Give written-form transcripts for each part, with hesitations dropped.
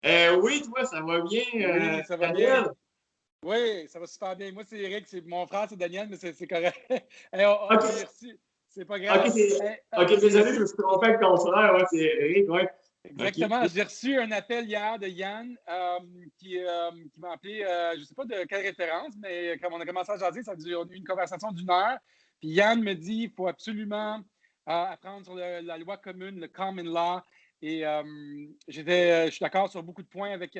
Oui, toi, ça va bien, Oui, ça va Daniel? bien. Oui, ça va super bien. Moi, c'est Eric, c'est mon frère, c'est Daniel, mais c'est correct. J'ai OK, reçu. C'est pas OK, grave. OK, J'ai désolé, je me reçu. suis trompé avec ton frère, ouais, c'est Eric, ouais. OK. Exactement. J'ai reçu un appel hier de Yann qui m'a appelé, je ne sais pas de quelle référence, mais comme on a commencé à jaser, ça a duré une conversation d'une heure. Puis Yann me dit qu'il faut absolument apprendre sur la loi commune, le common law. Et je suis d'accord sur beaucoup de points avec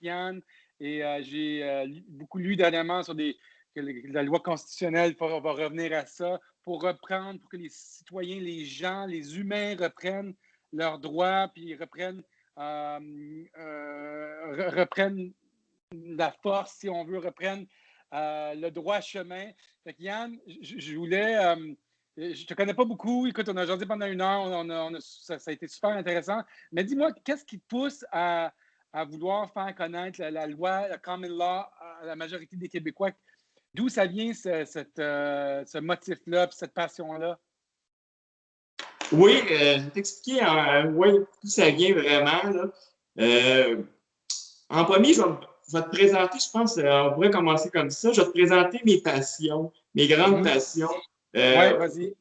Yann. Et j'ai beaucoup lu dernièrement sur que la loi constitutionnelle, on va revenir à ça, pour reprendre, pour que les citoyens, les gens, les humains reprennent leurs droits, puis reprennent la force, si on veut, reprennent le droit chemin. Fait que Yann, je voulais. Je te connais pas beaucoup. Écoute, on a jasé pendant une heure. Ça a été super intéressant. Mais dis-moi, qu'est-ce qui te pousse à vouloir faire connaître la loi, la common law à la majorité des Québécois? D'où ça vient ce motif-là, cette passion-là? Oui, je vais t'expliquer ouais, d'où ça vient vraiment, là. En premier, je vais te présenter, je pense, on pourrait commencer comme ça. Je vais te présenter mes passions, mes grandes passions. Oui, vas-y.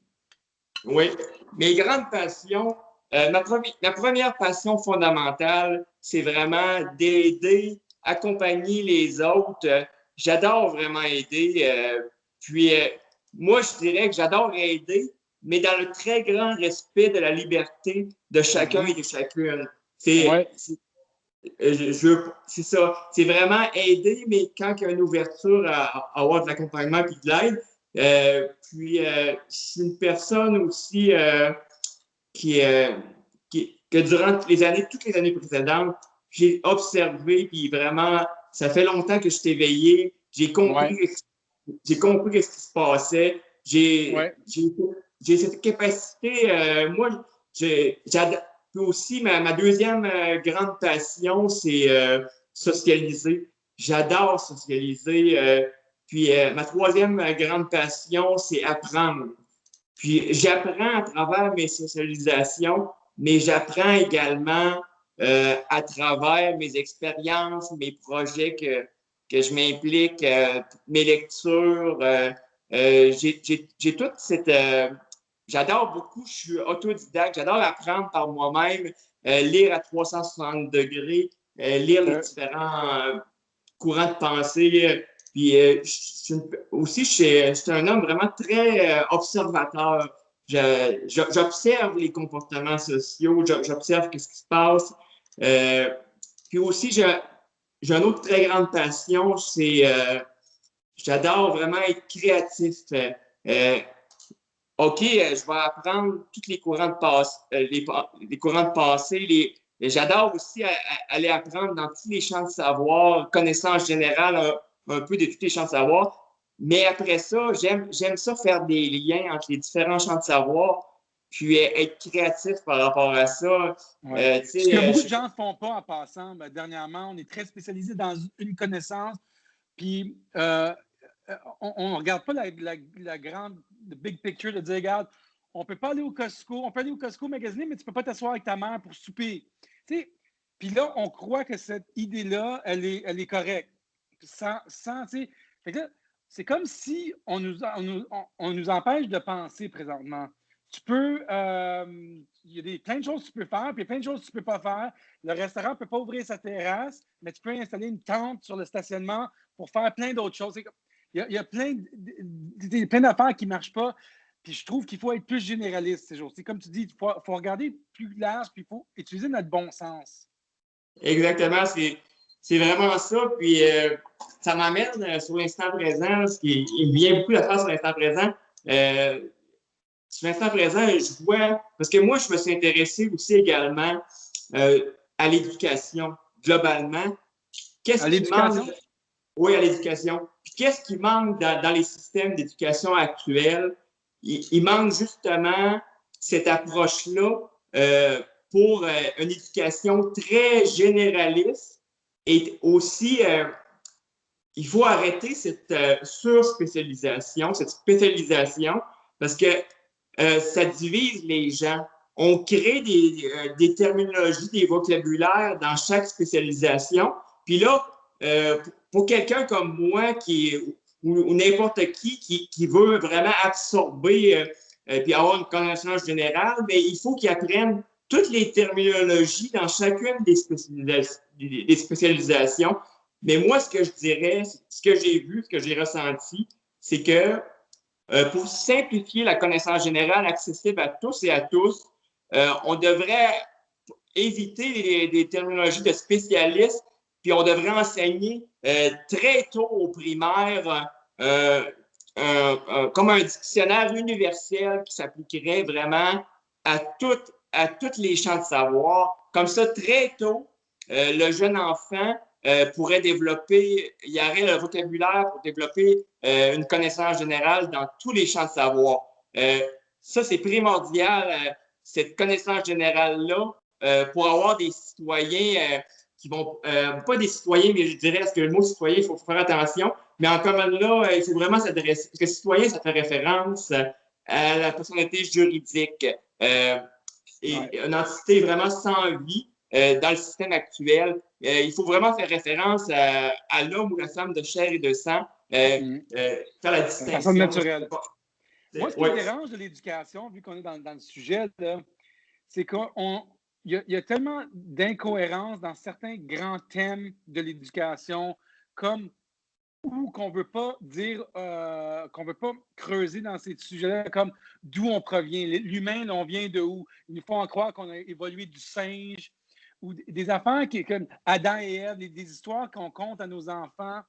Oui, mes grandes passions. Ma première passion fondamentale, c'est vraiment d'aider, accompagner les autres. J'adore vraiment aider. Moi, je dirais que j'adore aider, mais dans le très grand respect de la liberté de chacun et de chacune. Ouais. C'est ça. C'est vraiment aider, mais quand il y a une ouverture à avoir de l'accompagnement et de l'aide. C'est une personne aussi qui, que durant toutes les années précédentes, j'ai observé, puis vraiment, ça fait longtemps que je suis éveillé, j'ai compris ce qui se passait, j'ai cette capacité, moi, j'adore. Puis aussi, ma deuxième grande passion, c'est socialiser. J'adore socialiser. Ma troisième grande passion, c'est apprendre. Puis j'apprends à travers mes socialisations, mais j'apprends également à travers mes expériences, mes projets que je m'implique, mes lectures. J'ai toute cette... j'adore beaucoup, je suis autodidacte, j'adore apprendre par moi-même, lire à 360 degrés, lire les différents courants de pensée. Puis aussi, je suis un homme vraiment très observateur. J'observe les comportements sociaux, j'observe ce qui se passe. Puis aussi, j'ai une autre très grande passion, c'est j'adore vraiment être créatif. OK, je vais apprendre tous les courants de passé, les courants de passé. J'adore aussi aller apprendre dans tous les champs de savoir, connaissance générale, un peu de tous les champs de savoir. Mais après ça, j'aime ça faire des liens entre les différents champs de savoir, puis être créatif par rapport à ça. Ouais. Ce que beaucoup de gens ne font pas en passant, dernièrement, on est très spécialisé dans une connaissance, puis on ne regarde pas la grande, le big picture de dire, regarde, on peut pas aller au Costco, on peut aller au Costco magasiner, mais tu ne peux pas t'asseoir avec ta mère pour souper. Puis là, on croit que cette idée-là, elle est correcte. C'est comme si on nous empêche de penser présentement. Tu peux, il y a plein de choses que tu peux faire, puis plein de choses que tu ne peux pas faire. Le restaurant ne peut pas ouvrir sa terrasse, mais tu peux installer une tente sur le stationnement pour faire plein d'autres choses. Il y a plein d'affaires qui ne marchent pas. Puis je trouve qu'il faut être plus généraliste ces jours-ci. Comme tu dis, il faut regarder plus large, puis il faut utiliser notre bon sens. Exactement, c'est vraiment ça. Puis ça m'amène sur l'instant présent, il me vient beaucoup de faire sur l'instant présent. Sur l'instant présent, je vois, parce que moi, je me suis intéressé aussi également à l'éducation, globalement. Qu'est-ce qui manque? Oui, à l'éducation. Puis qu'est-ce qui manque dans les systèmes d'éducation actuels? Il manque justement cette approche-là pour une éducation très généraliste et aussi, il faut arrêter cette surspécialisation, cette spécialisation, parce que ça divise les gens. on crée des terminologies, des vocabulaires dans chaque spécialisation. Puis là, pour quelqu'un comme moi ou n'importe qui veut vraiment absorber puis avoir une connaissance générale, mais il faut qu'il apprenne toutes les terminologies dans chacune des spécialisations. Mais moi, ce que je dirais, ce que j'ai vu, ce que j'ai ressenti, c'est que pour simplifier la connaissance générale accessible à tous et à tous, on devrait éviter les terminologies de spécialistes, puis on devrait enseigner très tôt au primaire comme un dictionnaire universel qui s'appliquerait vraiment à tous les champs de savoir. Comme ça, très tôt, le jeune enfant pourrait développer, il y aurait le vocabulaire pour développer une connaissance générale dans tous les champs de savoir. Ça, c'est primordial, cette connaissance générale-là, pour avoir des citoyens qui vont, pas des citoyens, mais je dirais, parce que le mot citoyen, il faut faire attention, mais en commun là, il faut vraiment s'adresser, parce que citoyen, ça fait référence à la personnalité juridique et une entité vraiment sans vie dans le système actuel. Il faut vraiment faire référence à l'homme ou la femme de chair et de sang, faire la distinction. Personne naturelle. Moi, ce qui me dérange de l'éducation, vu qu'on est dans le sujet, c'est qu'il y a tellement d'incohérences dans certains grands thèmes de l'éducation, comme ou qu'on ne veut pas dire, qu'on ne veut pas creuser dans ces sujets-là, comme d'où on provient. L'humain, on vient de où? Il nous faut en croire qu'on a évolué du singe, ou des affaires qui, comme Adam et Ève, des histoires qu'on conte à nos enfants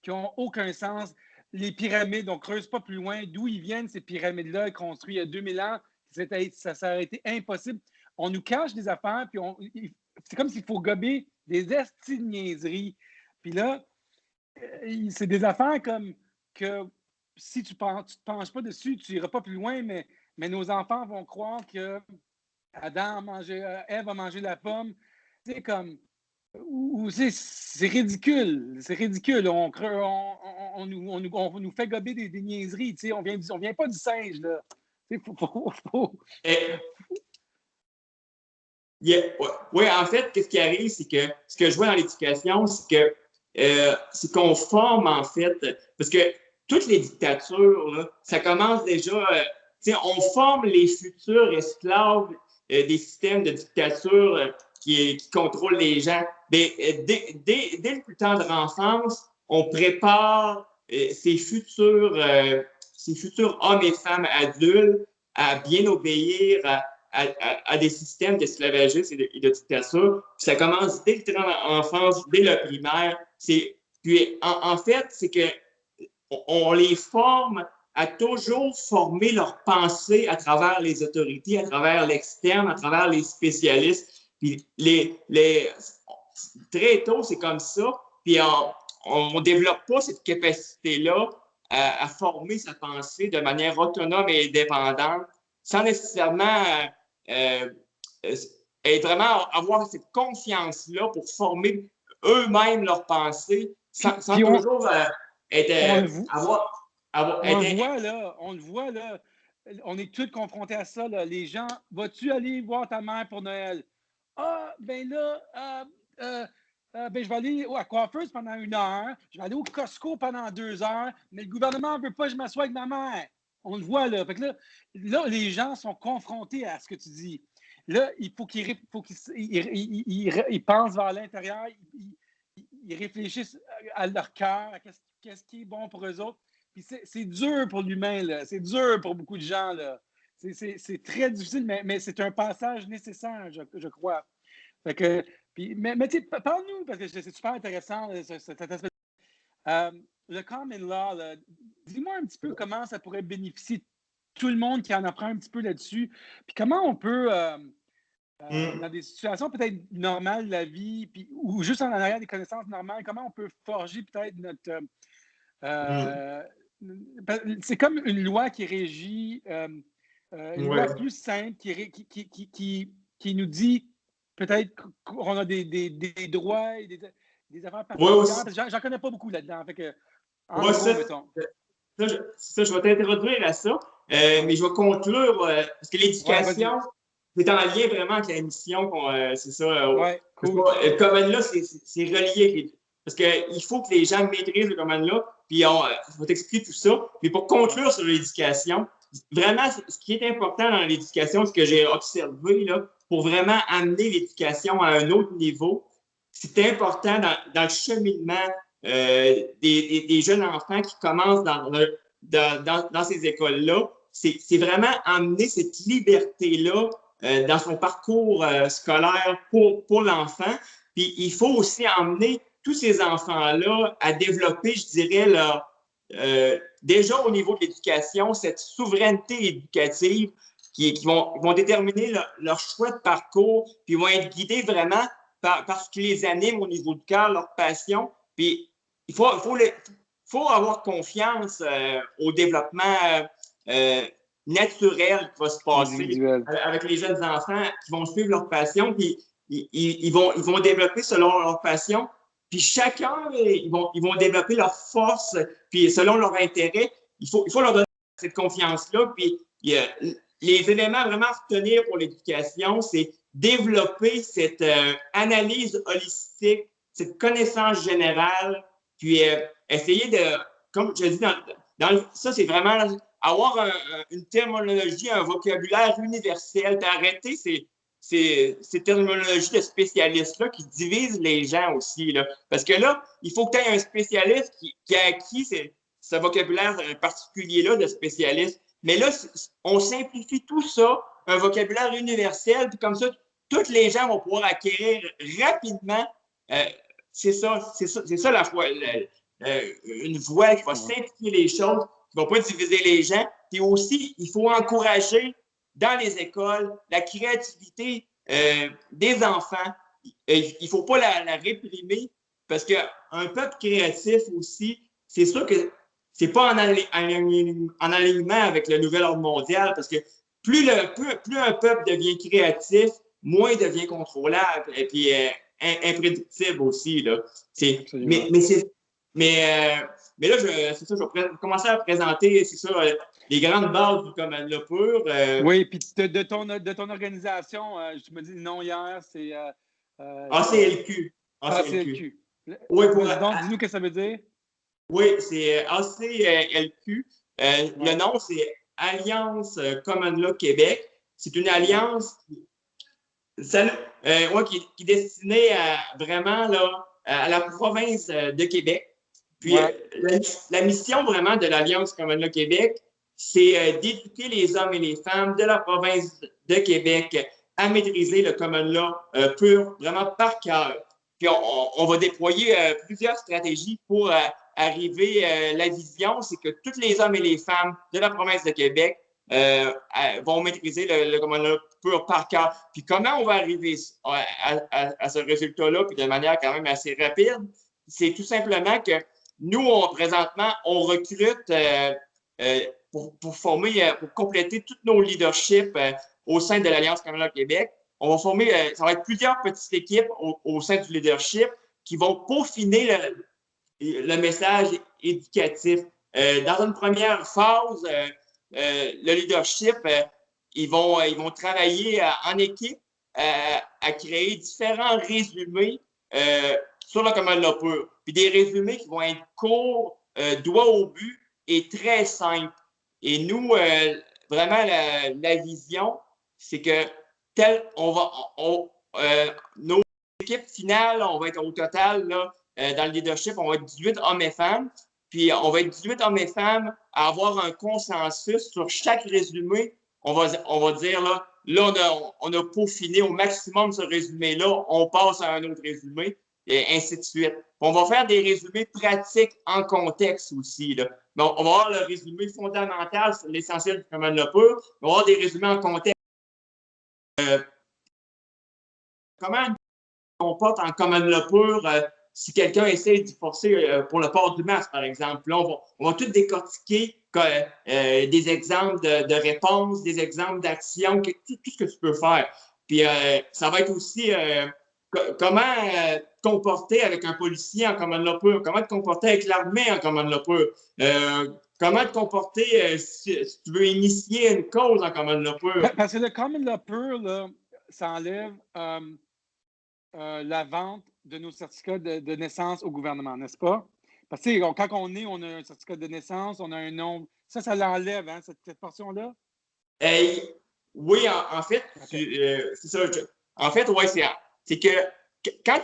qui n'ont aucun sens. Les pyramides, on ne creuse pas plus loin. D'où ils viennent, ces pyramides-là, construites il y a 2000 ans? Ça aurait été impossible. On nous cache des affaires, puis c'est comme s'il faut gober des estis de niaiseries. Puis là, c'est des affaires comme que si tu ne te penches pas dessus, tu n'iras pas plus loin, mais nos enfants vont croire que Adam a mangé, Ève a mangé la pomme. C'est comme. C'est ridicule. C'est ridicule. On nous fait gober des niaiseries. On vient pas du singe. Là. Oui, en fait, qu'est-ce qui arrive, c'est que ce que je vois dans l'éducation, c'est qu'on forme, en fait, parce que toutes les dictatures, là, ça commence déjà, on forme les futurs esclaves des systèmes de dictature qui contrôlent les gens. Mais dès le plus tendre enfance, on prépare ces futurs hommes et femmes adultes à bien obéir à des systèmes d'esclavagisme et de dictature. Puis ça commence dès le tendre enfance, dès le primaire. Puis en fait, c'est que on les forme à toujours former leur pensée à travers les autorités, à travers l'externe, à travers les spécialistes. Puis très tôt, c'est comme ça. Puis on ne développe pas cette capacité-là à former sa pensée de manière autonome et indépendante, sans nécessairement vraiment avoir cette confiance-là pour former eux-mêmes leur pensée, sans toujours on le voit, là. On est tous confrontés à ça, là. Les gens, vas-tu aller voir ta mère pour Noël? Ah, ben là, ben, je vais aller à coiffeuse pendant 1 heure, je vais aller au Costco pendant 2 heures, mais le gouvernement ne veut pas que je m'assoie avec ma mère. On le voit, là. Fait que là, les gens sont confrontés à ce que tu dis. Là, il faut qu'ils pensent vers l'intérieur, ils réfléchissent à leur cœur, à qu'est-ce qui est bon pour eux autres. Puis c'est dur pour l'humain, là. C'est dur pour beaucoup de gens, là. C'est très difficile, mais c'est un passage nécessaire, je crois. Fait que, puis, mais parle-nous, parce que c'est super intéressant, cet aspect. Le common law, dis-moi un petit peu comment ça pourrait bénéficier tout le monde qui en apprend un petit peu là-dessus. Puis comment on peut, dans des situations peut-être normales de la vie, ou juste en arrière des connaissances normales, comment on peut forger peut-être notre... c'est comme une loi qui régit, une loi plus simple qui nous dit peut-être qu'on a des droits et des affaires particulières. J'en connais pas beaucoup là-dedans. Fait que, je vais t'introduire à ça, mais je vais conclure parce que l'éducation, c'est en lien vraiment avec la mission, c'est ça. Ouais, cool. Le common là, c'est relié. Parce qu'il faut que les gens maîtrisent le common là, puis je vais t'expliquer tout ça. Puis pour conclure sur l'éducation, vraiment, ce qui est important dans l'éducation, ce que j'ai observé, là, pour vraiment amener l'éducation à un autre niveau, c'est important dans le cheminement des jeunes enfants qui commencent dans ces écoles-là. C'est vraiment amener cette liberté-là dans son parcours scolaire pour l'enfant. Puis il faut aussi emmener tous ces enfants-là à développer, je dirais, déjà au niveau de l'éducation, cette souveraineté éducative qui vont déterminer leur choix de parcours, puis vont être guidés vraiment par ce qui les anime au niveau du cœur, leur passion. Puis il faut avoir confiance au développement naturel qui va se passer avec les jeunes enfants qui vont suivre leur passion, puis ils vont développer selon leur passion. Puis chacun, ils vont développer leur force, puis selon leur intérêt, il faut leur donner cette confiance-là. Puis les éléments vraiment à retenir pour l'éducation, c'est développer cette analyse holistique, cette connaissance générale, puis essayer de, comme je dis, ça, c'est vraiment avoir une terminologie, un vocabulaire universel, d'arrêter ces terminologies de spécialistes-là qui divisent les gens aussi. Là. Parce que là, il faut que tu aies un spécialiste qui a acquis ce vocabulaire particulier-là de spécialiste. Mais là, on simplifie tout ça, un vocabulaire universel, puis comme ça, tous les gens vont pouvoir acquérir rapidement. C'est ça la foi, une voie qui va simplifier les choses, qui ne va pas diviser les gens. Puis aussi, il faut encourager dans les écoles la créativité des enfants. Il ne faut pas la réprimer parce qu'un peuple créatif aussi, c'est sûr que c'est pas en alignement avec le nouvel ordre mondial parce que plus un peuple devient créatif, moins il devient contrôlable et puis imprédictible aussi. Là. Mais là, c'est ça, je vais commencer à présenter, c'est ça, les grandes bases du Common Law pur. Oui, puis de ton organisation, tu me dis le nom hier, c'est... ACLQ. ACLQ. Oui, dis-nous ce que ça veut dire. Oui, c'est ACLQ. Le nom, c'est Alliance Common Law Québec. C'est une alliance qui est destinée vraiment là, à la province de Québec. Puis la mission vraiment de l'Alliance Common Law Québec, c'est d'éduquer les hommes et les femmes de la province de Québec à maîtriser le Common Law pur, vraiment par cœur. Puis on va déployer plusieurs stratégies pour arriver. La vision, c'est que tous les hommes et les femmes de la province de Québec vont maîtriser le Common Law pur par cœur. Puis comment on va arriver à ce résultat-là, puis de manière quand même assez rapide, c'est tout simplement que nous, présentement, on recrute pour former, pour compléter tous nos leaderships au sein de l'Alliance Common Law Québec. On va former, ça va être plusieurs petites équipes au sein du leadership qui vont peaufiner le message éducatif. Dans une première phase, le leadership, ils vont travailler en équipe à créer différents résumés sur le Common Law pur. Puis des résumés qui vont être courts, droit au but et très simples. Et nous, vraiment, la vision, c'est que nos équipes finales, on va être au total, là, dans le leadership, on va être 18 hommes et femmes. Puis on va être 18 hommes et femmes à avoir un consensus sur chaque résumé. On va dire, là on a peaufiné au maximum ce résumé-là, on passe à un autre résumé, et ainsi de suite. On va faire des résumés pratiques en contexte aussi. Là. Donc, on va avoir le résumé fondamental sur l'essentiel du Common Law pur. On va avoir des résumés en contexte. Comment on comporte en Common Law pur si quelqu'un essaie d'y forcer pour le port du masque, par exemple. Là, on va tout décortiquer des exemples de réponses, des exemples d'actions, tout ce que tu peux faire. Puis, ça va être aussi comment te comporter avec un policier en Common Law pur, comment te comporter avec l'armée en Common Law pur, comment te comporter si tu veux initier une cause en common law pur? Parce que le common law pur, là, ça enlève la vente de nos certificats de naissance au gouvernement, n'est-ce pas? Parce que quand on est, on a un certificat de naissance, on a un nom. Ça l'enlève, hein, cette portion-là? Oui, en fait, Okay. c'est ça. En fait, oui, c'est que quand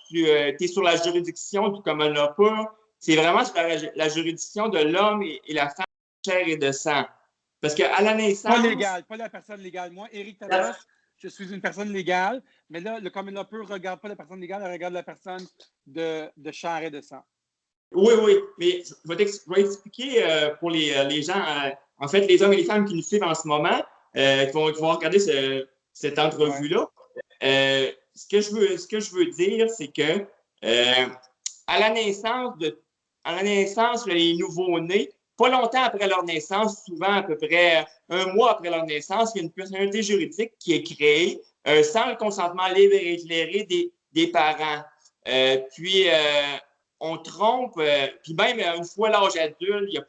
tu es sur la juridiction du common law pur, c'est vraiment sur la juridiction de l'homme et la femme de chair et de sang. Parce qu'à la Pas naissance, légal, pas la personne légale. Moi, Éric Tadros, je suis une personne légale, mais là, le common law pur ne regarde pas la personne légale, elle regarde la personne de chair et de sang. oui, oui, mais je vais expliquer pour les gens, en fait, les hommes et les femmes qui nous suivent en ce moment, qui vont regarder cette entrevue-là. Ce que je veux dire, c'est que à la naissance, les nouveau-nés, pas longtemps après leur naissance, souvent à peu près un mois après leur naissance, il y a une personnalité juridique qui est créée sans le consentement libre et éclairé des parents. On trompe, puis même une fois l'âge adulte, il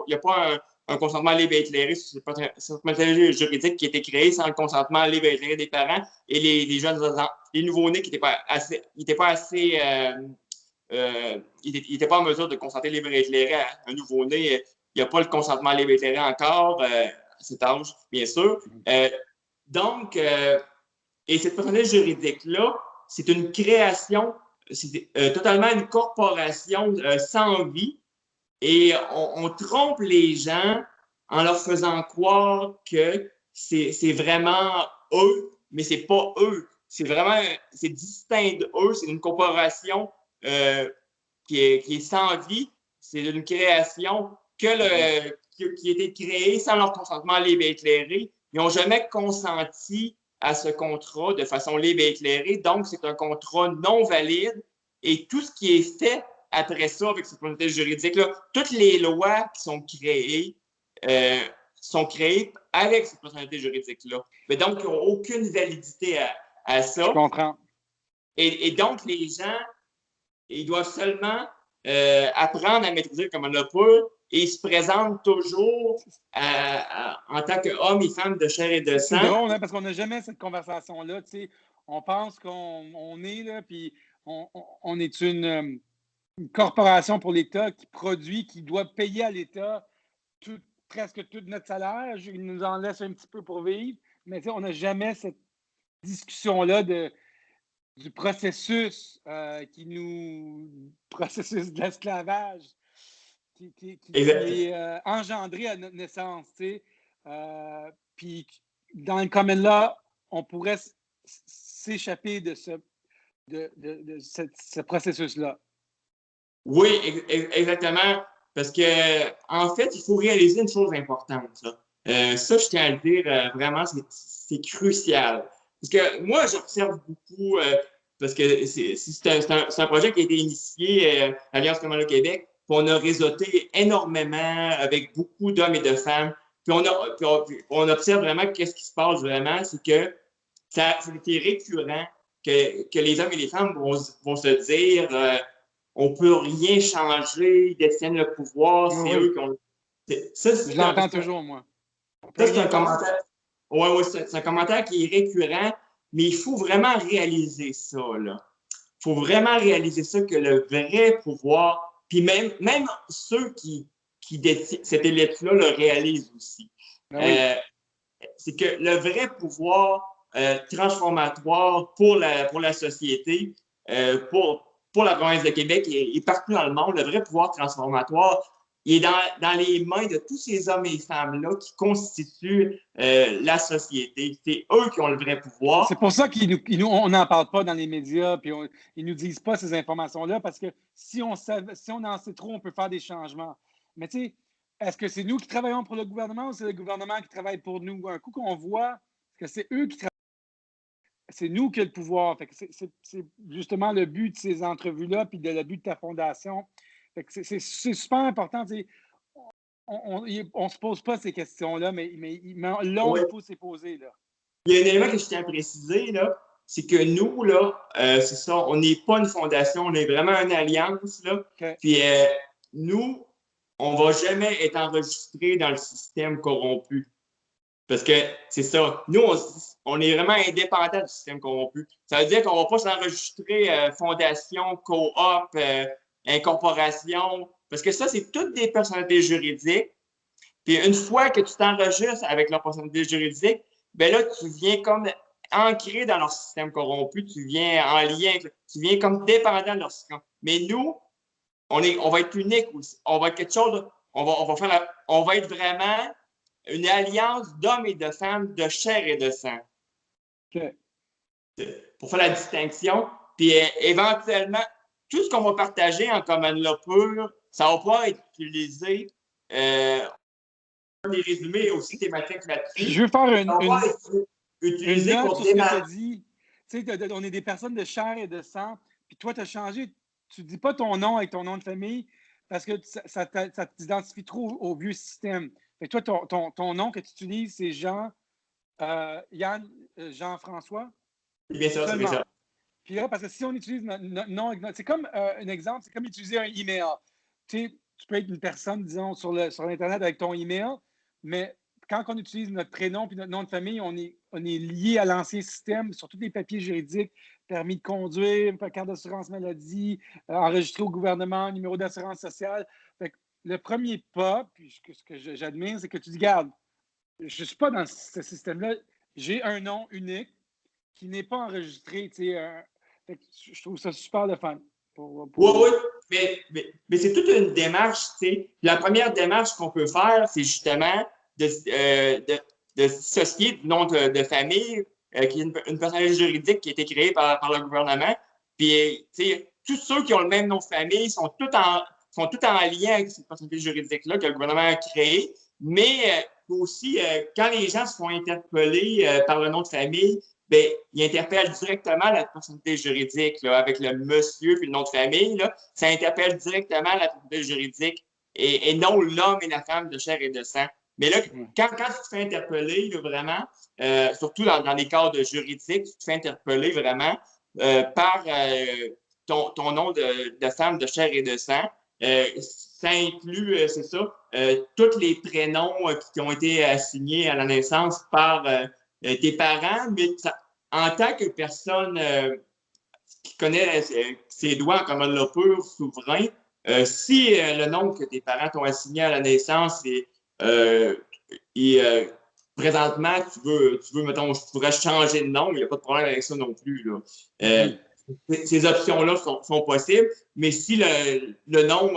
n'y a pas un consentement libre et éclairé sur cette personnalité juridique qui a été créée sans le consentement libre et éclairé des parents et les jeunes les nouveau-nés qui n'étaient pas assez, il n'était pas en mesure de consentir libre et éclairé à un nouveau-né. Il n'y a pas le consentement libre et éclairé encore à cet âge, bien sûr. Donc, et cette personnalité juridique-là, c'est une création, c'est totalement une corporation sans vie. Et on trompe les gens en leur faisant croire que c'est vraiment eux, mais c'est pas eux. C'est distinct d'eux. C'est une corporation qui est sans vie. C'est une création qui a été créée sans leur consentement libre et éclairé. Ils n'ont jamais consenti à ce contrat de façon libre et éclairée. Donc, c'est un contrat non valide. Et tout ce qui est fait après ça, avec cette personnalité juridique-là, toutes les lois qui sont créées avec cette personnalité juridique-là. Mais donc, ils n'ont aucune validité à ça. Je comprends. Et donc, les gens, ils doivent seulement apprendre à maîtriser le common law pur et ils se présentent toujours en tant qu'hommes et femmes de chair et de sang. C'est drôle, hein, parce qu'on n'a jamais cette conversation-là. On pense qu'on est là, puis on est une corporation pour l'État qui produit, qui doit payer à l'État presque tout notre salaire. Il nous en laisse un petit peu pour vivre, mais on n'a jamais cette discussion-là du processus processus de l'esclavage qui est engendré à notre naissance. Puis dans le common law, on pourrait s'échapper de ce processus-là. Oui, exactement. Parce que, en fait, il faut réaliser une chose importante. Ça, je tiens à le dire, vraiment, c'est crucial. Parce que moi, j'observe beaucoup, parce que c'est un projet qui a été initié à l'Alliance Common Law Québec, puis on a réseauté énormément avec beaucoup d'hommes et de femmes. Puis on observe vraiment qu'est-ce qui se passe vraiment, c'est que c'est récurrent que les hommes et les femmes vont se dire on ne peut rien changer, ils détiennent le pouvoir, c'est eux qui ont. Je l'entends toujours, moi. Ça, c'est un commentaire. Oui, c'est un commentaire qui est récurrent, mais il faut vraiment réaliser ça. Il faut vraiment réaliser ça que le vrai pouvoir, puis même ceux qui détiennent cette élite-là le réalisent aussi. C'est que le vrai pouvoir transformatoire pour la société, pour la province de Québec et partout dans le monde, le vrai pouvoir transformatoire, il est dans les mains de tous ces hommes et femmes-là qui constituent la société. C'est eux qui ont le vrai pouvoir. C'est pour ça qu'on n'en parle pas dans les médias, puis ils ne nous disent pas ces informations-là, parce que si on en sait trop, on peut faire des changements. Mais tu sais, est-ce que c'est nous qui travaillons pour le gouvernement ou c'est le gouvernement qui travaille pour nous? Un coup qu'on voit que c'est eux qui travaillent, c'est nous qui avons le pouvoir. C'est justement le but de ces entrevues-là, puis le but de ta fondation. C'est super important. On ne se pose pas ces questions-là, mais là, il faut s'y poser. Là. Il y a un élément que je tiens à préciser, là, c'est que nous, là, c'est ça, on n'est pas une fondation, on est vraiment une alliance. Là. Okay. Puis nous, on va jamais être enregistré dans le système corrompu. Parce que c'est ça. Nous, on est vraiment indépendant du système corrompu. Ça veut dire qu'on ne va pas s'enregistrer fondation, coop, incorporation, parce que ça, c'est toutes des personnalités juridiques. Puis une fois que tu t'enregistres avec leur personnalité juridique, ben là, tu viens comme ancré dans leur système corrompu, tu viens en lien, tu viens comme dépendant de leur système. Mais nous, on va être unique aussi. On va être quelque chose, on va être vraiment une alliance d'hommes et de femmes, de chair et de sang. OK. Pour faire la distinction. Puis éventuellement, tout ce qu'on va partager en common law pur, ça va pouvoir être utilisé. Des résumés aussi thématiques là-dessus. Je veux faire Ça va pouvoir être utilisé note pour sur ce que tu as démarrer. dit. Tu sais, on est des personnes de chair et de sang, puis toi, tu as changé. Tu ne dis pas ton nom avec ton nom de famille parce que ça t'identifie trop au vieux système. Fait que toi, ton nom que tu utilises, c'est Yann Jean-François C'est bien ça, c'est bien seulement. ça. Puis là, parce que si on utilise notre nom, c'est comme un exemple, c'est comme utiliser un email. Tu sais, tu peux être une personne, disons, sur l'Internet avec ton email, mais quand on utilise notre prénom puis notre nom de famille, on est lié à l'ancien système sur tous les papiers juridiques, permis de conduire, carte d'assurance maladie, enregistré au gouvernement, numéro d'assurance sociale. Fait que le premier pas, puis ce que j'admire, c'est que tu dis, garde, je ne suis pas dans ce système-là, j'ai un nom unique qui n'est pas enregistré. Je trouve ça super le fun. Oui, oui, mais c'est toute une démarche, tu sais. La première démarche qu'on peut faire, c'est justement de dissocier du nom de famille, qui est une personnalité juridique qui a été créée par le gouvernement. Puis, tu sais, tous ceux qui ont le même nom de famille sont tout en lien avec cette personnalité juridique-là que le gouvernement a créée. Mais aussi, quand les gens se font interpeller par le nom de famille, ben, il interpelle directement la personnalité juridique là, avec le monsieur puis le nom de famille. Là, ça interpelle directement la personnalité juridique et non l'homme et la femme de chair et de sang. Mais là, quand tu te fais interpeller, là, vraiment, surtout dans les cadres juridiques, tu te fais interpeller vraiment par ton nom de femme de chair et de sang. Ça inclut, c'est ça, tous les prénoms qui ont été assignés à la naissance par tes parents, mais en tant que personne qui connaît ses droits en common law pur, souverain, si le nom que tes parents t'ont assigné à la naissance euh, et présentement, mettons, tu pourrais changer de nom, il n'y a pas de problème avec ça non plus. Là. Ces options-là sont possibles, mais si le nom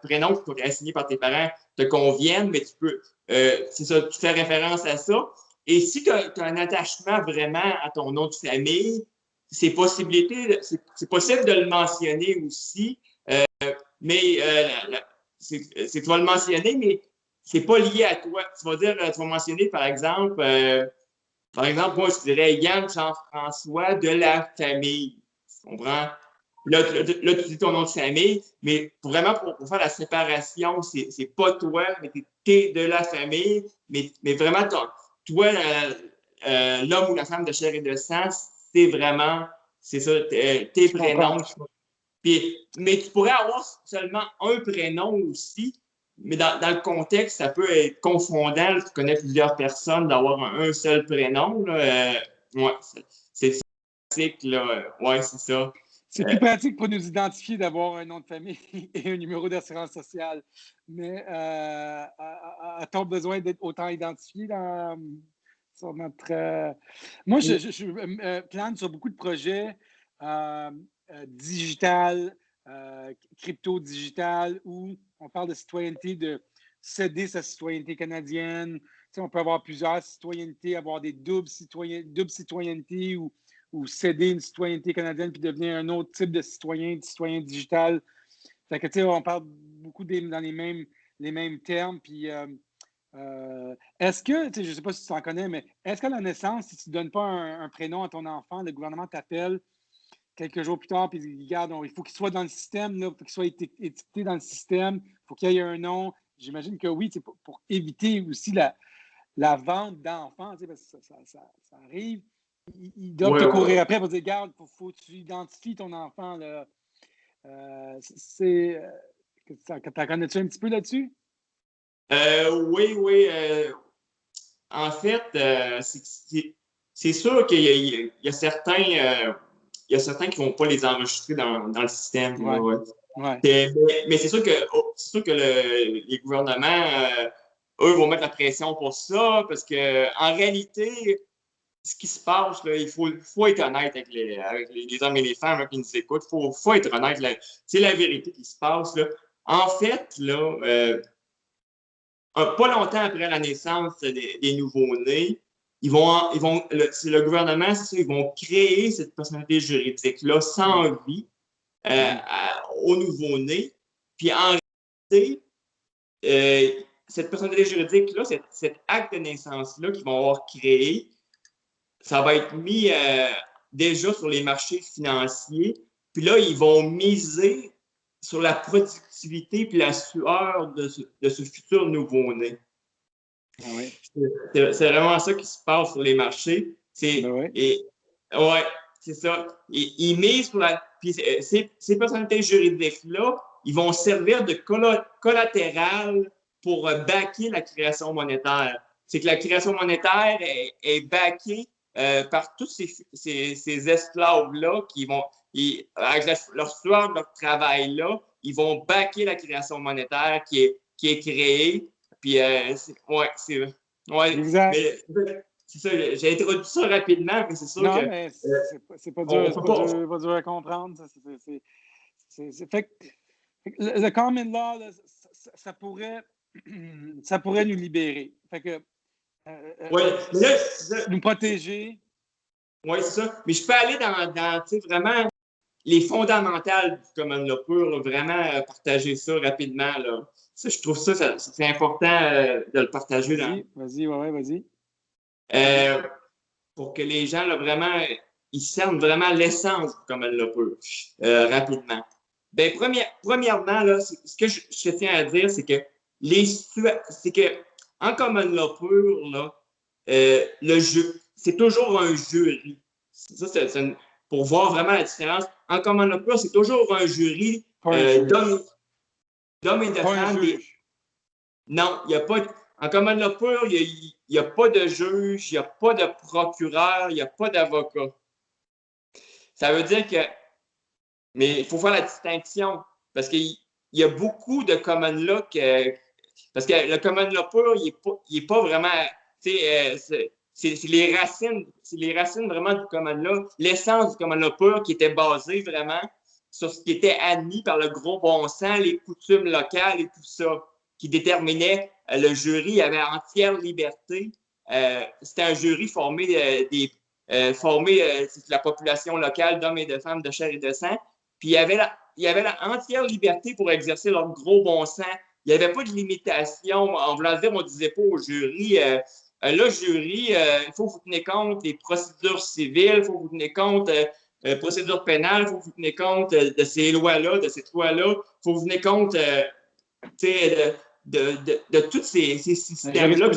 prénoms qui t'ont été assignés par tes parents te conviennent, mais tu peux, c'est ça, tu fais référence à ça. Et si tu as un attachement vraiment à ton nom de famille, c'est possible de le mentionner aussi, mais tu vas le mentionner, mais c'est pas lié à toi. Tu vas mentionner, par exemple, moi, je dirais Yann Jean-François de la famille. Tu comprends? Là, tu dis ton nom de famille, mais vraiment, pour faire la séparation, c'est pas toi, mais t'es de la famille, mais vraiment, toi, l'homme ou la femme de chair et de sang, c'est vraiment, c'est ça, tes prénoms. Mais tu pourrais avoir seulement un prénom aussi, mais dans le contexte, ça peut être confondant. Tu connais plusieurs personnes d'avoir un seul prénom. Là, ouais, c'est pratique. Là, ouais, c'est ça. C'est plus pratique pour nous identifier d'avoir un nom de famille et un numéro d'assurance sociale. Mais a-t-on besoin d'être autant identifié sur notre. Moi, je plane sur beaucoup de projets digital, crypto-digital, où on parle de citoyenneté, de céder sa citoyenneté canadienne. Tu sais, on peut avoir plusieurs citoyennetés, avoir des doubles citoyennetés ou céder une citoyenneté canadienne puis devenir un autre type de citoyen digital. Fait que, tu sais, on parle beaucoup dans les mêmes termes. Puis, est-ce que, tu sais, je ne sais pas si tu en connais, mais est-ce qu'à la naissance, si tu ne donnes pas un prénom à ton enfant, le gouvernement t'appelle quelques jours plus tard, puis regarde, il faut qu'il soit dans le système, il faut qu'il soit étiqueté dans le système, il faut qu'il y ait un nom. J'imagine que oui, pour éviter aussi la vente d'enfants, parce que ça arrive. Ils doivent te courir après pour dire, regarde, faut que tu identifies ton enfant. Là. T'en connais-tu un petit peu là-dessus? Oui, oui. En fait, c'est sûr qu'il y a certains, il y a certains qui ne vont pas les enregistrer dans le système. Là, Ouais. ouais. Ouais. Mais c'est sûr que les gouvernements, eux, vont mettre la pression pour ça parce que en réalité, ce qui se passe, là, faut être honnête avec les hommes et les femmes là, qui nous écoutent. Faut être honnête. C'est la vérité qui se passe. Là. En fait, là, pas longtemps après la naissance des nouveau-nés, c'est le gouvernement, c'est ça, ils vont créer cette personnalité juridique-là sans vie aux nouveau-nés. Puis en réalité, cette personnalité juridique-là, cet acte de naissance-là qu'ils vont avoir créé, ça va être mis déjà sur les marchés financiers. Puis là, ils vont miser sur la productivité puis la sueur de ce futur nouveau-né. Ah oui. C'est vraiment ça qui se passe sur les marchés. Ben oui. Ouais, c'est ça. Ils misent sur la. Puis ces personnalités juridiques-là, ils vont servir de collatéral pour backer la création monétaire. C'est que la création monétaire est backée par tous ces esclaves-là qui vont, avec leur sueur, leur travail-là, ils vont backer la création monétaire qui est créée. Puis, ouais, Exact. mais c'est ça, j'ai introduit ça rapidement, mais c'est sûr Non, que mais c'est pas on dur, peut pas. pas dur à comprendre. Fait que le common law, là, ça pourrait nous libérer. Fait que, Oui, mais là, nous protéger. ouais, c'est ça. Mais je peux aller dans tu sais, vraiment les fondamentales du common law pur, là, vraiment partager ça rapidement. Là. Ça, je trouve ça c'est important de le partager Vas-y, ouais, vas-y. euh, pour que les gens, là, vraiment, ils cernent vraiment l'essence du common law pur rapidement. Ben, premièrement, là, ce que je tiens à dire, c'est que c'est que en common law pur, là, le jeu, c'est toujours un jury. Ça, pour voir vraiment la différence. En common law pur, c'est toujours un jury d'hommes et de femmes. Non, il n'y a pas. En common law pur, il n'y a pas de juge, il n'y a pas de procureur, il n'y a pas d'avocat. Ça veut dire que. Mais il faut faire la distinction. Parce qu'il y a beaucoup de common law parce que le common law pur, il est pas vraiment. C'est les racines vraiment du common law, l'essence du common law pur qui était basée vraiment sur ce qui était admis par le gros bon sens, les coutumes locales et tout ça, qui déterminait le jury avait entière liberté. C'était un jury formé de la population locale d'hommes et de femmes de chair et de sang. Puis il y avait la entière liberté pour exercer leur gros bon sens. Il n'y avait pas de limitation. En voulant dire, on ne disait pas au jury, là, jury, il faut que vous tenir compte des procédures civiles, il faut que vous tenir compte procédures pénales, il faut que vous tenir compte de ces lois-là, de cette loi-là, il faut que vous tenir compte de tous ces systèmes-là.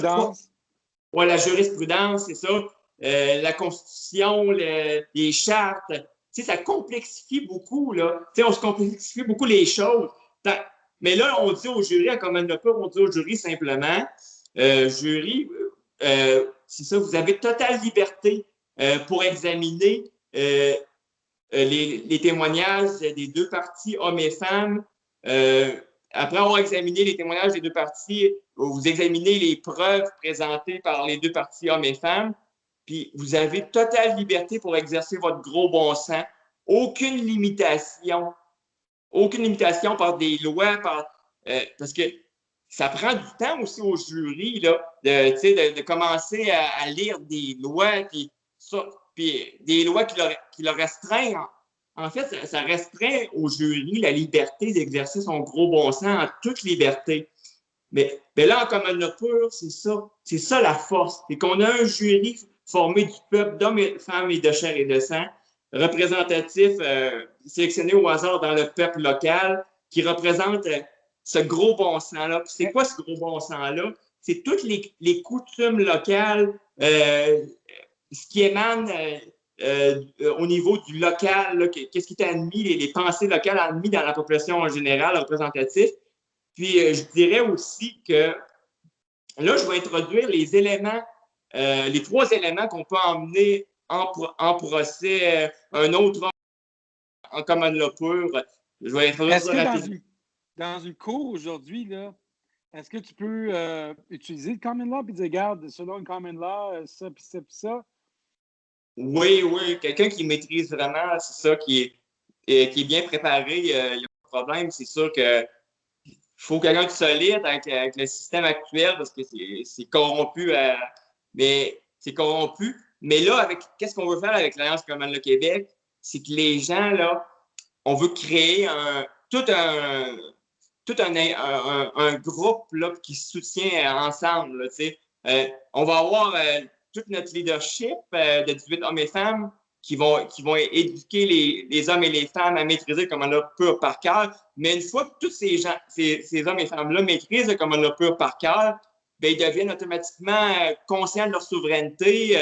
Ouais, la jurisprudence, c'est ça. La Constitution, les chartes. Ça complexifie beaucoup, là. On se complexifie beaucoup les choses. Mais là, on dit au jury, à common law pur, on dit au jury simplement, jury, c'est ça, vous avez totale liberté pour examiner les témoignages des deux parties, hommes et femmes. Après avoir examiné les témoignages des deux parties, vous examinez les preuves présentées par les deux parties, hommes et femmes, puis vous avez totale liberté pour exercer votre gros bon sens. Aucune limitation par des lois, parce que ça prend du temps aussi au jury là, de commencer à lire des lois, puis des lois qui leur restreignent. En fait, ça restreint au jury la liberté d'exercer son gros bon sens en toute liberté. Mais là, en common law pur, c'est ça. C'est ça la force. C'est qu'on a un jury formé du peuple d'hommes et de femmes et de chair et de sang, représentatif, sélectionné au hasard dans le peuple local, qui représente ce gros bon sens-là. Puis c'est quoi ce gros bon sens-là? C'est toutes les coutumes locales, ce qui émane au niveau du local, qu'est-ce qui est admis, les pensées locales admises dans la population en général, représentative. Puis, je dirais aussi que là, je vais introduire les éléments, les 3 éléments qu'on peut emmener en procès, un autre homme en common law pur. Je vais introduire Est-ce ça que rapidement. dans une cour aujourd'hui, là, est-ce que tu peux utiliser le common law et dire, regarde, selon le common law, ça, puis ça, puis ça? Oui, oui, quelqu'un qui maîtrise vraiment, c'est ça, qui est bien préparé, il n'y a pas de problème. C'est sûr que faut quelqu'un de solide avec le système actuel parce que c'est corrompu, mais c'est corrompu. Mais là, qu'est-ce qu'on veut faire avec l'Alliance Commune le Québec? C'est que les gens, là, on veut créer tout un groupe là, qui se soutient ensemble. Là, on va avoir tout notre leadership de 18 hommes et femmes qui vont éduquer les hommes et les femmes à maîtriser le common law pur par cœur. Mais une fois que tous ces hommes et femmes-là maîtrisent le common law pur par cœur, ben, ils deviennent automatiquement conscients de leur souveraineté,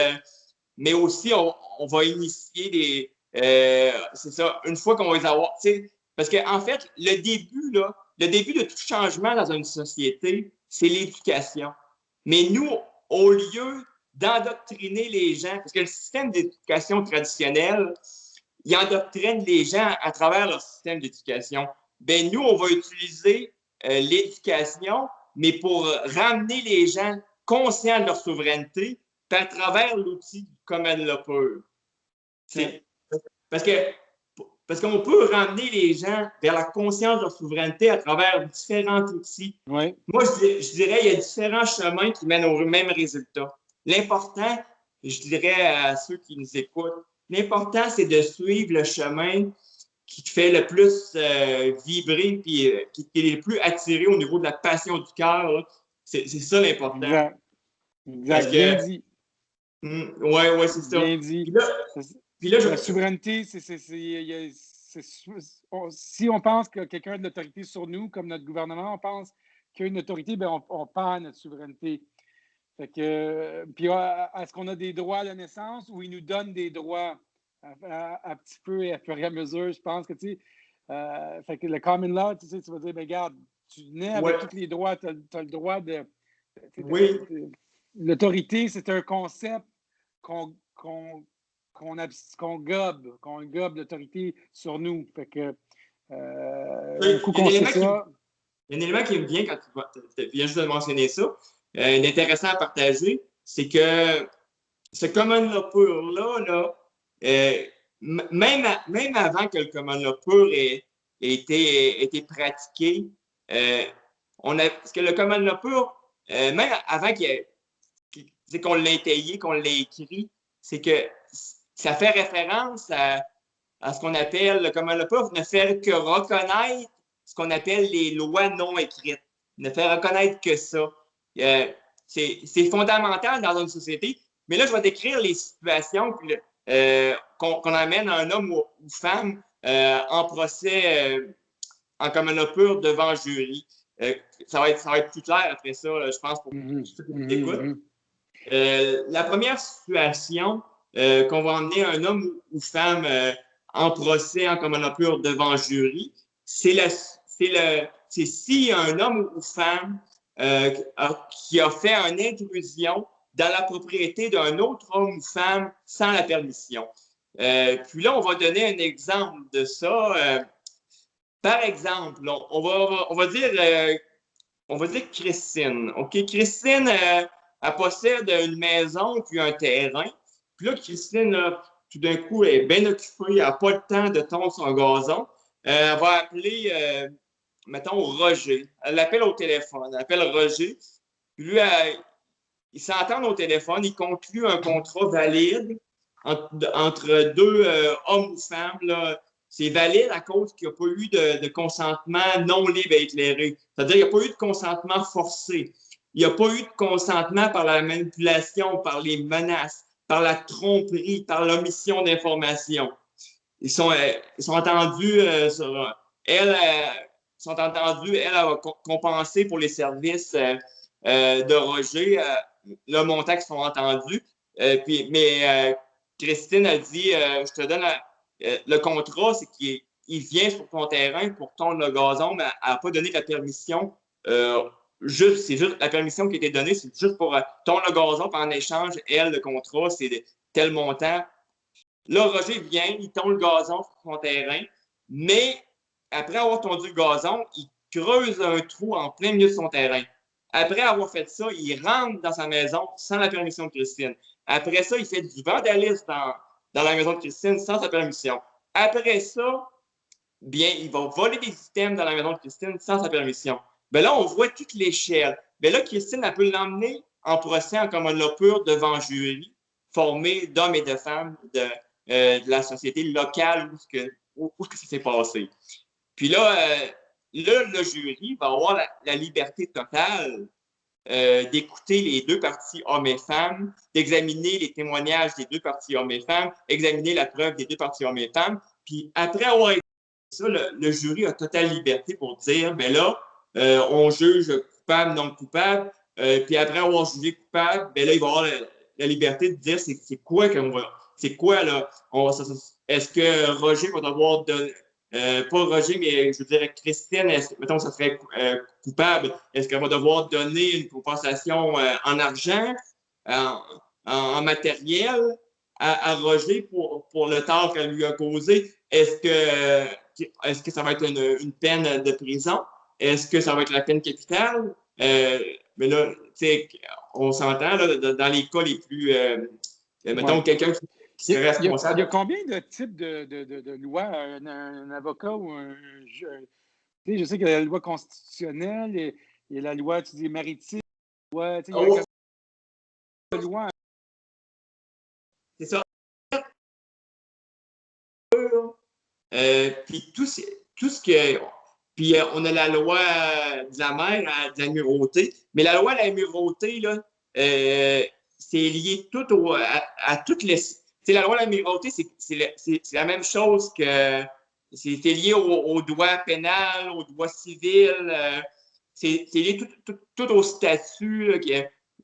mais aussi on va initier des. C'est ça, une fois qu'on va les avoir. Parce qu'en fait, le début de tout changement dans une société, c'est l'éducation. Mais nous, au lieu d'endoctriner les gens, parce que le système d'éducation traditionnel, il endoctrine les gens à travers leur système d'éducation. Ben nous, on va utiliser l'éducation, mais pour ramener les gens conscients de leur souveraineté, à travers l'outil du common law pur. Parce que parce qu'on peut ramener les gens vers la conscience de leur souveraineté à travers différents outils. Oui. Moi, je dirais qu'il y a différents chemins qui mènent au même résultat. L'important, je dirais à ceux qui nous écoutent, l'important, c'est de suivre le chemin qui te fait le plus vibrer puis qui est le plus attiré au niveau de la passion du cœur. C'est ça l'important. Exact. Exact. Bien dit. Ouais, c'est ça. Bien dit. La souveraineté, si on pense que quelqu'un a de l'autorité sur nous, comme notre gouvernement, on pense qu'il y a une autorité, bien, on perd notre souveraineté. Fait que, puis, est-ce qu'on a des droits à la naissance ou ils nous donnent des droits à petit peu et à fur et à mesure? Je pense que, tu sais, fait que le common law, tu sais, tu vas dire, ben, regarde, tu nais avec tous les droits, tu as le droit de. Oui. L'autorité, c'est un concept qu'on gobe l'autorité sur nous. Fait que, un coup qu'on sait ça. Il y a un élément qui me vient quand tu viens juste de mentionner ça, intéressant à partager, c'est que ce common law pur-là, même avant que le common law pur ait été pratiqué, parce que le common law pur, même avant qu'on l'ait étayé, qu'on l'ait écrit, c'est que ça fait référence à ce qu'on appelle, le common law pur ne fait que reconnaître ce qu'on appelle les lois non écrites. Ne fait reconnaître que ça. C'est fondamental dans une société. Mais là, je vais décrire les situations qu'on amène un homme ou femme en procès en common law pur devant jury. Ça va être plus clair après ça, je pense, pour ceux qui nous écoutent. La première situation qu'on va emmener un homme ou femme en procès en common law pur devant jury, c'est si un homme ou femme qui a fait une intrusion dans la propriété d'un autre homme ou femme sans la permission. Puis là, on va donner un exemple de ça. Par exemple, on va dire Christine. OK, Christine, elle possède une maison puis un terrain. Puis là, Christine, tout d'un coup, elle est bien occupée, elle n'a pas le temps de tondre son gazon. Elle va appeler, mettons, Roger. Elle l'appelle au téléphone. Elle appelle Roger. Puis lui, ils s'entendent au téléphone. Ils concluent un contrat valide entre deux hommes ou femmes. Là. C'est valide à cause qu'il n'y a pas eu de consentement non libre et éclairé. C'est-à-dire qu'il n'y a pas eu de consentement forcé. Il n'y a pas eu de consentement par la manipulation, par les menaces, par la tromperie, par l'omission d'informations. Ils sont entendus elle va compenser pour les services de Roger, le montant qu'ils sont entendus. Christine a dit je te donne le contrat, c'est qu'il vient sur ton terrain pour tondre le gazon, mais elle n'a pas donné la permission. C'est juste la permission qui a été donnée, c'est juste pour tondre le gazon, puis en échange, elle, le contrat, c'est tel montant. Là, Roger vient, il tond le gazon sur son terrain, mais après avoir tondu le gazon, il creuse un trou en plein milieu de son terrain. Après avoir fait ça, il rentre dans sa maison sans la permission de Christine. Après ça, il fait du vandalisme dans la maison de Christine sans sa permission. Après ça, bien, il va voler des items dans la maison de Christine sans sa permission. Ben là, on voit toute l'échelle. Ben là, Christine, elle peut l'emmener en procès en common law pur devant un jury formé d'hommes et de femmes de la société locale où ça s'est passé. Puis là, le jury va avoir la liberté totale d'écouter les deux parties hommes et femmes, d'examiner les témoignages des deux parties hommes et femmes, examiner la preuve des deux parties hommes et femmes. Puis après avoir écouté ça, le jury a totale liberté pour dire, mais là, on juge coupable, non coupable. Puis après avoir jugé coupable, ben là, il va avoir la liberté de dire c'est quoi qu'on va. C'est quoi, là? Est-ce que Roger va devoir donner. Pas Roger, mais je veux dire Christine, mettons, ça serait coupable. Est-ce qu'elle va devoir donner une compensation en argent, en matériel à Roger pour le tort qu'elle lui a causé? Est-ce que ça va être une peine de prison? Est-ce que ça va être la peine capitale? Mais là, tu sais, on s'entend là, dans les cas les plus. Mettons, quelqu'un qui serait responsable. Il y a combien de types de lois? Un avocat ou un juge? Je sais qu'il y a la loi constitutionnelle, il y a la loi, tu dis, maritime, il y a la loi. C'est ça. Puis tout ce que. Puis on a la loi de la mer, de l'amirauté. Mais la loi de l'amirauté, là, c'est lié tout à toutes les. La loi de l'amirauté, c'est la même chose que. C'est lié au droit pénal, au droit civil. C'est lié tout au statut, là,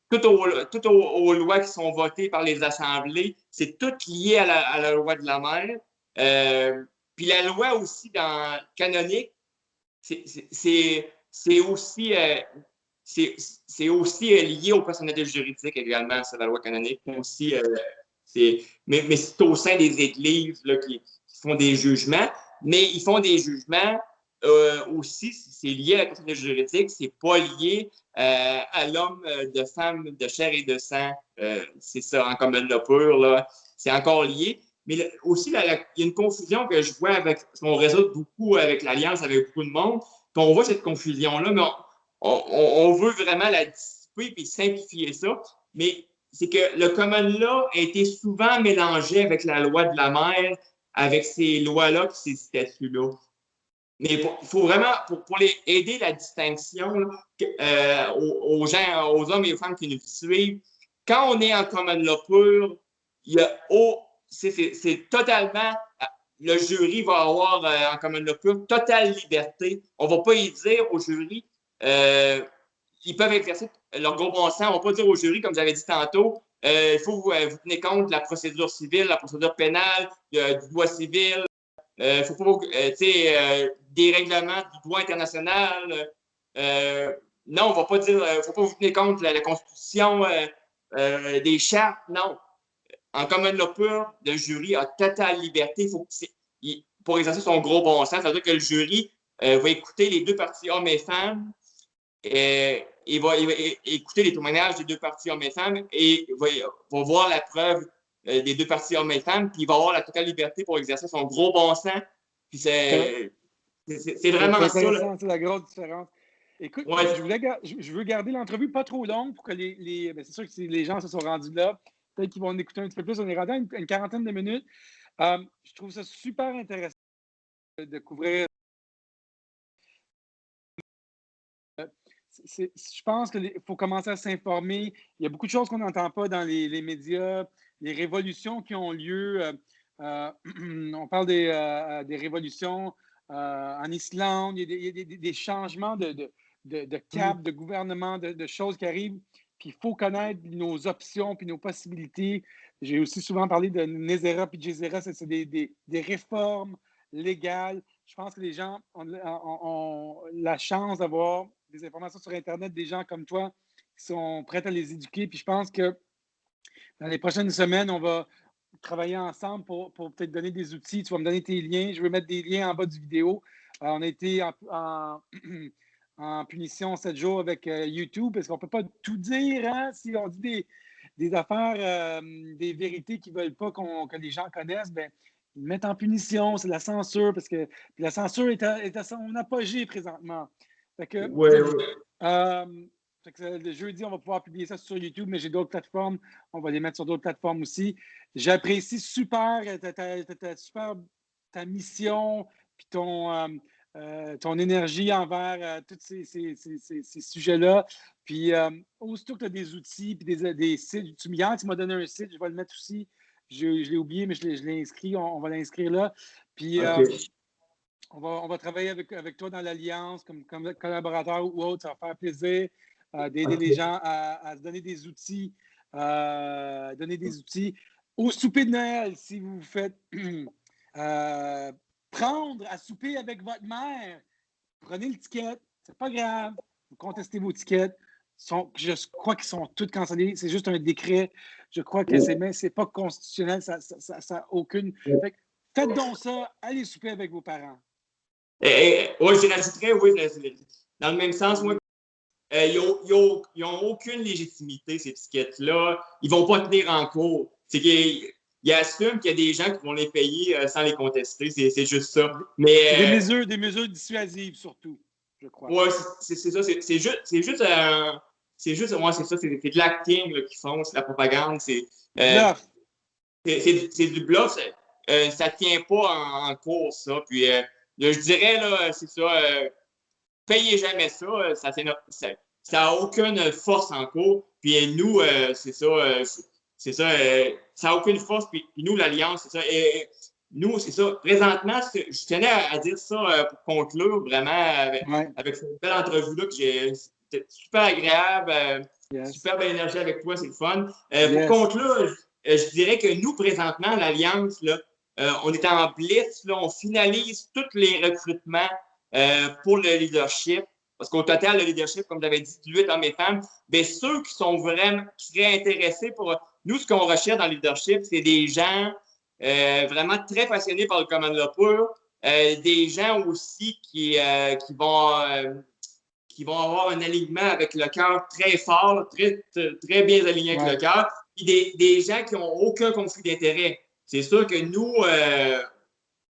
tout aux lois qui sont votées par les assemblées. C'est tout lié à la loi de la mer. Puis la loi aussi dans canonique, c'est aussi, lié au personnel juridique également, c'est la loi canonique. Aussi, mais c'est au sein des églises là, qui font des jugements, mais ils font des jugements aussi, c'est lié à la personnel juridique, c'est pas lié à l'homme de femme de chair et de sang. C'est ça, en common law pur, là. C'est encore lié. Mais aussi, il y a une confusion que je vois avec, parce qu'on résout beaucoup avec l'Alliance, avec beaucoup de monde, puis on voit cette confusion-là, mais on veut vraiment la dissiper et simplifier ça. Mais c'est que le common law a été souvent mélangé avec la loi de la mer, avec ces lois-là, ces statuts-là. Mais il faut vraiment, pour les aider la distinction aux gens, aux hommes et aux femmes qui nous suivent, quand on est en common law pur, il y a c'est totalement, le jury va avoir en common law pur totale liberté. On ne va pas y dire au jury, ils peuvent exercer leur gros bon sens. On ne va pas dire au jury, comme j'avais dit tantôt, il faut vous tenir compte de la procédure civile, la procédure pénale, du droit civil. Il faut pas, des règlements du droit international. Non, on ne va pas dire, il ne faut pas vous tenir compte de la Constitution, des chartes. Non. En common law pur, le jury a totale liberté. Pour exercer son gros bon sens, c'est-à-dire que le jury va écouter les deux parties hommes et femmes, il va écouter les témoignages des deux parties hommes et femmes et va voir la preuve des deux parties hommes et femmes, puis il va avoir la totale liberté pour exercer son gros bon sens. Puis c'est vraiment ça. C'est la grosse différence. Écoute, ouais. je veux garder l'entrevue pas trop longue pour que c'est sûr que si les gens se sont rendus là, peut-être qu'ils vont en écouter un petit peu plus. On est rendu à une quarantaine de minutes. Je trouve ça super intéressant de couvrir. Je pense qu'il faut commencer à s'informer. Il y a beaucoup de choses qu'on n'entend pas dans les médias, les révolutions qui ont lieu. On parle des révolutions en Islande. Il y a des changements de cap, de gouvernement, de choses qui arrivent. Puis il faut connaître nos options puis nos possibilités. J'ai aussi souvent parlé de Nezera puis Gezera, c'est des réformes légales. Je pense que les gens ont la chance d'avoir des informations sur Internet, des gens comme toi qui sont prêts à les éduquer. Puis je pense que dans les prochaines semaines, on va travailler ensemble pour peut-être donner des outils. Tu vas me donner tes liens. Je vais mettre des liens en bas du vidéo. On a été en punition 7 jours avec YouTube parce qu'on ne peut pas tout dire. Hein? Si on dit des affaires, des vérités qu'ils ne veulent pas que les gens connaissent, ben, ils mettent en punition. C'est la censure parce que la censure est à son apogée présentement. Fait que, Ouais, ouais. fait que le jeudi, on va pouvoir publier ça sur YouTube, mais j'ai d'autres plateformes. On va les mettre sur d'autres plateformes aussi. J'apprécie super ta mission puis ton énergie envers tous ces sujets-là. Puis, aussitôt que tu as des outils puis des sites, tu m'as donné un site, je vais le mettre aussi. Je l'ai oublié, mais je l'ai inscrit. On va l'inscrire là. Puis, on va travailler avec toi dans l'Alliance comme collaborateur ou autre. Ça va faire plaisir d'aider les gens à se donner des outils. Au souper de Noël, si vous vous faites prendre à souper avec votre mère, prenez le ticket. C'est pas grave. Vous contestez vos tickets. Je crois qu'ils sont tous cancellés. C'est juste un décret. Je crois que c'est pas constitutionnel. Ça a aucune. Faites donc ça. Allez souper avec vos parents. Oui, je rajouterais, oui, dans le même sens, moi, ils n'ont aucune légitimité, ces étiquettes-là. Ils ne vont pas tenir en cours. C'est qu'ils assument qu'il y a des gens qui vont les payer sans les contester. C'est juste ça. Mais, des mesures dissuasives, surtout, je crois. Oui, c'est ça. C'est juste moi, c'est ça. C'est de l'acting qu'ils font. C'est de la propagande. C'est du bluff. Ça ne tient pas en cours, ça. Puis, je dirais, là, c'est ça. Payez jamais ça. Ça n'a aucune force en cours. Puis nous, c'est ça. Ça n'a aucune force. Puis nous, l'Alliance, c'est ça. Et nous, c'est ça. Présentement, je tenais à dire ça pour conclure vraiment avec cette belle entrevue-là que c'était super agréable. Super belle énergie avec toi, c'est le fun. Pour conclure, je dirais que nous, présentement, l'Alliance, là, on est en blitz, là, on finalise tous les recrutements pour le leadership. Parce qu'au total, le leadership, comme j'avais dit, 18 hommes et femmes, bien, ceux qui sont vraiment qui seraient intéressés pour. Nous, ce qu'on recherche dans le leadership, c'est des gens vraiment très passionnés par le command pur, des gens aussi qui vont avoir un alignement avec le cœur très fort, très bien aligné avec le cœur, et des gens qui n'ont aucun conflit d'intérêt. C'est sûr que nous,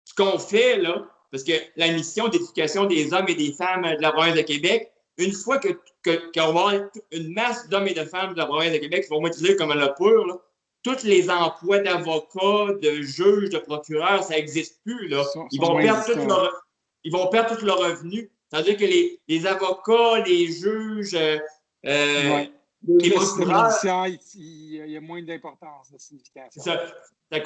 ce qu'on fait, là, parce que la mission d'éducation des hommes et des femmes de la province de Québec, une fois qu'on va avoir une masse d'hommes et de femmes de la province de Québec qui vont utiliser comme le pur, là, tous les emplois d'avocats, de juges, de procureurs, ça n'existe plus. Là. Ils vont perdre tous leurs revenus. C'est-à-dire que les avocats, les juges, les procureurs, il y a moins d'importance, de signification. C'est ça. Ils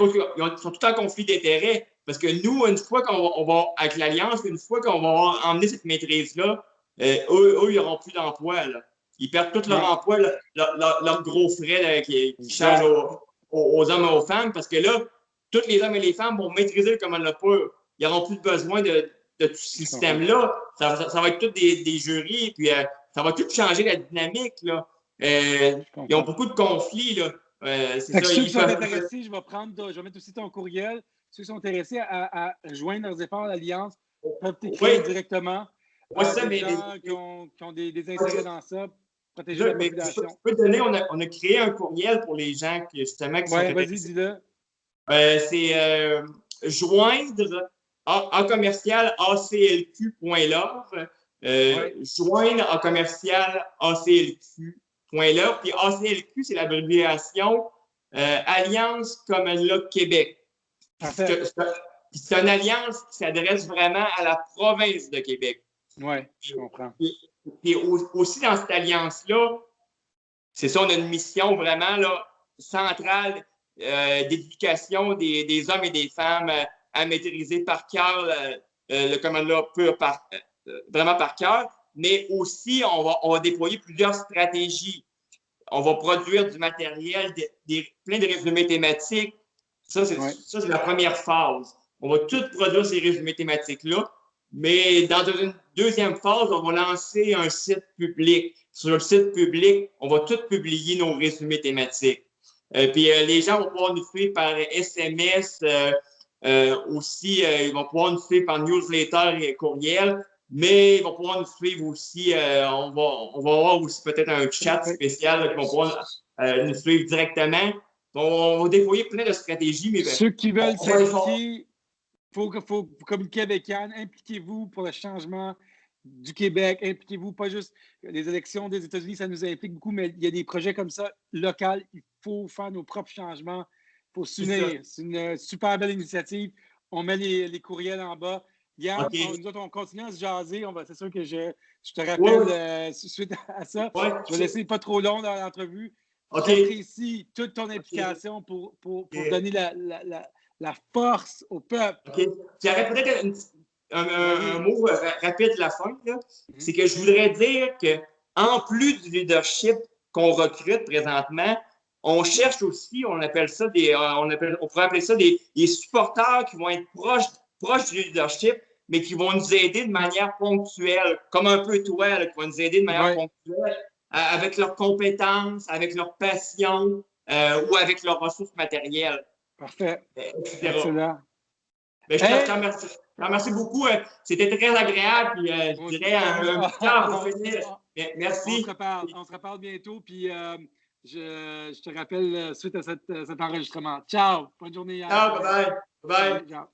sont tout en conflit d'intérêts. Parce que nous, une fois qu'on va, avec l'Alliance, une fois qu'on va emmener cette maîtrise-là, eux, ils n'auront plus d'emploi. Ils perdent tout leur emploi, leurs gros frais là, qui chargent aux hommes et aux femmes. Parce que là, tous les hommes et les femmes vont maîtriser le command pur. Ils n'auront plus besoin de tout ce système-là. Ça va être tous des jurys, puis ça va tout changer la dynamique. Là. Ils ont beaucoup de conflits. Là. Ceux qui sont intéressés, je vais mettre aussi ton courriel. Ceux qui sont intéressés à joindre leurs efforts à l'Alliance peuvent t'écrire directement. Des gens qui ont des intérêts dans ça, protéger la population. Je peux te donner, on a créé un courriel pour les gens qui sont intéressés. Vas-y, dis-le. C'est joindre en commercial aclq.lor. Joindre en commercial aclq.lor. Puis ACLQ, c'est l'abréviation Alliance Common Law Québec. C'est une alliance qui s'adresse vraiment à la province de Québec. Oui, je comprends. Puis aussi dans cette alliance-là, c'est ça, on a une mission vraiment là, centrale d'éducation des hommes et des femmes à maîtriser par cœur le command law pur, vraiment par cœur, mais aussi on va déployer plusieurs stratégies. on va produire du matériel, plein de résumés thématiques. Ça, c'est la première phase. On va tout produire ces résumés thématiques-là. Mais dans une deuxième phase, on va lancer un site public. Sur le site public, on va tout publier nos résumés thématiques. Puis les gens vont pouvoir nous suivre par SMS, aussi, ils vont pouvoir nous suivre par newsletter et courriel, mais ils vont pouvoir nous suivre aussi, on va avoir aussi peut-être un chat spécial qui vont pouvoir nous suivre directement. On va déployer plein de stratégies. Mais ceux qui veulent s'impliquer, il faut communiquer avec Yann. Impliquez-vous pour le changement du Québec. Impliquez-vous, pas juste les élections des États-Unis, ça nous implique beaucoup, mais il y a des projets comme ça, locaux. Il faut faire nos propres changements. Il faut s'unir. C'est une super belle initiative. On met les courriels en bas. Yann, nous autres, on continue à se jaser. C'est sûr que je te rappelle suite à ça. Je vais laisser pas trop long dans l'entrevue. J'apprécie toute ton implication pour donner la force au peuple. J'aurais peut-être un mot rapide de la fin. C'est que je voudrais dire qu'en plus du leadership qu'on recrute présentement, on cherche aussi, on appelle ça on pourrait appeler ça des supporters qui vont être proches du leadership, mais qui vont nous aider de manière ponctuelle, comme un peu toi, qui vont nous aider de manière ponctuelle, avec leurs compétences, avec leur passion ou avec leurs ressources matérielles. Parfait. Excellent. Je te remercie beaucoup. C'était très agréable. Puis, je dirais un petit temps pour finir. Merci. On se reparle bientôt. Puis, je te rappelle suite à cet enregistrement. Ciao. Bonne journée. Ciao. Bye. Bye. Ciao.